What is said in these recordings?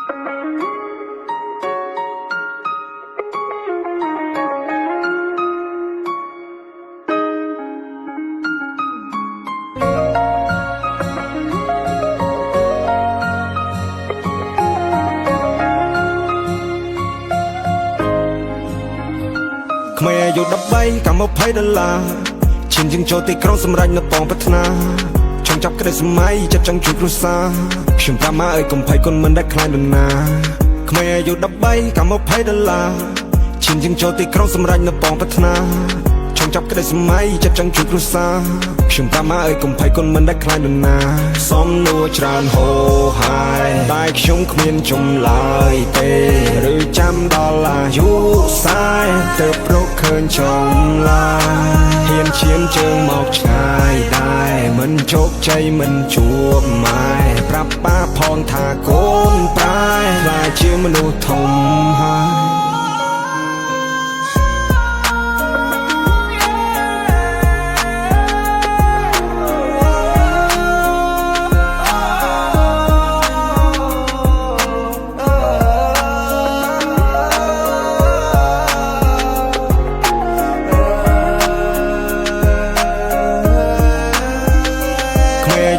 ខ្មែរយក13កម្ម$20ឈានជាងចូលទីក្រុងសម្រេចនៅប៉ងប្រាថ្នាចង់ចាប់ក្តីសម័យចិត្តចង់ជួយគ្រួសារខ្ញុំតាមមកឲ្យកុំភ័យគុណមិនដែលខ្លាចនរណាខ្មែរយក13កម្ម$20ឈានជាងចូលទីក្រុងសម្រេចនៅប៉ងប្រាថ្នាចង់ចាប់ក្តីសម័យចិត្តចង់ជួយគ្រួសារខ្ញុំតាមមកឲ្យកុំភ័យគុណមិនដែលខ្លាចនរណាសំណួរច្រើនហូរហើយតែខ្ញុំគ្មានចម្លើយទេឬចាំដល់អាយុ40ទើបរកឃើញចម្លើយហ៊ានឈានជើងមកឆ្ងាយដែរមិនជោគជ័យមិនជួបម៉ែប្រាប់ប៉ាផងថាកូនប្រែខ្លាចជាមនុស្សធំហើយ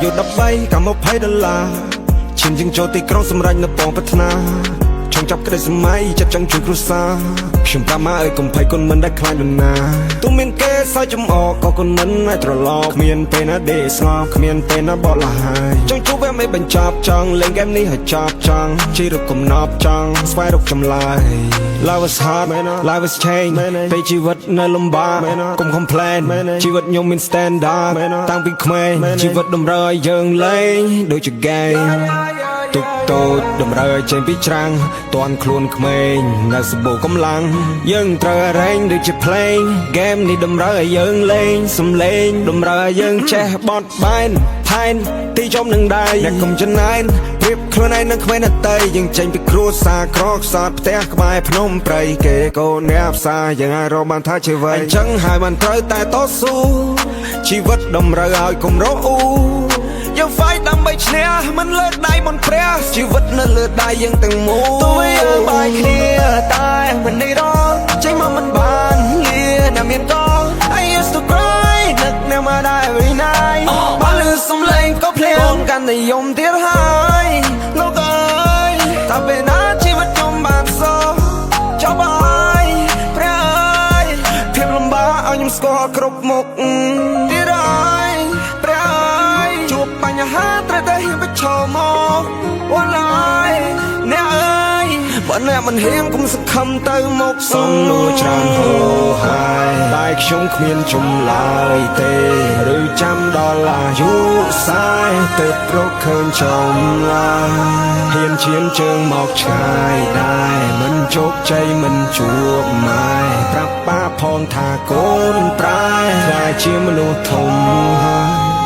យក13កម្ម$20ឈានជាងចូលទីក្រុងសម្រេចនៅប៉ងប្រាថ្នាចង់ចាប់ក្តីសម័យចិត្តចង់ជួយគ្រួសារខ្ញុំតាមមកឲ្យកុំភ័យគុណមិនដែលខ្លាចនរណាទោះមានគេសើចចំអកក៏គុណមិនឲ្យត្រឡប់គ្មានពេលណាដេកស្ងប់គ្មានពេលណាបត់លហើយចង់ជួបវាមិនបញ្ចប់ចង់លេងហ្គេមនេះឲ្យចប់ចង់ជិះរកកំណប់ចង់ស្វែងរកចម្លើយ Life is hard life is change ពេលជីវិតនៅលំបាកកុំ complain ជីវិតខ្ញុំមាន standard តាំងពីក្មេងជីវិតតម្រូវឲ្យយើងលេងដូចជា game ទុកតូចតម្រូវឲ្យចេញពីច្រាំងតន់ខ្លួនក្មេងនៅសម្បូរកម្លាំងយើងត្រូវរែងដូចជា play game នេះតម្រូវឲ្យយើងលេងសំឡេងតម្រូវឲ្យយើងចេះបត់បែនផែនទីចំនឹងដៃអ្នកកុំចំណាយប្រៀបខ្លួនឯងនឹងក្មេងដទៃយើងចេញពីគ្រួសារក្រខ្សត់ផ្ទះក្បែរភ្នំព្រៃគេកូនអ្នកផ្សារយើងអាចរកបានថាជាអ្វីអញ្ចឹងហើយបានត្រូវតែតស៊ូជីវិតតម្រូវឲ្យកុំរអ៊ូយើង fight ដើម្បីឈ្នះមិនលើកដៃមុនព្រះជីវិតនៅលើដៃយើងទាំងមូលទោះយើងបាយគ្នាតែមិននេះរកចេញមកមិនបានលាណាមានកល I used to cry នឹកនៅមកដែរ every night បើលឺសំឡេងក៏ភ្លៀងកាន់តែយំទៀតហើយលោកអើយតើពេលណាជីវិតខ្ញុំបានសោះចប់ហើយព្រះអើយភាពលំបាកឲ្យខ្ញុំស្គាល់គ្រប់មុខទៀតហើយព្រះអើយជួបបញ្ហាត្រូវតែហ៊ានប្រឈមមកអូនឡើយអ្នកអើយបើអ្នកមិនហ៊ានកុំសង្ឃឹមទៅមុខសំណួរច្រើនហូរហើយតែខ្ញុំគ្មានចម្លើយទេឬចាំដល់អាយុ40ទើបរកឃើញចម្លើយហ៊ានឈានជើងមកឆ្ងាយដែរមិនជោគជ័យមិនជួបម៉ែប្រាប់ប៉ាផងថាកូនប្រែខ្លាចជាមនុស្សធំហើយ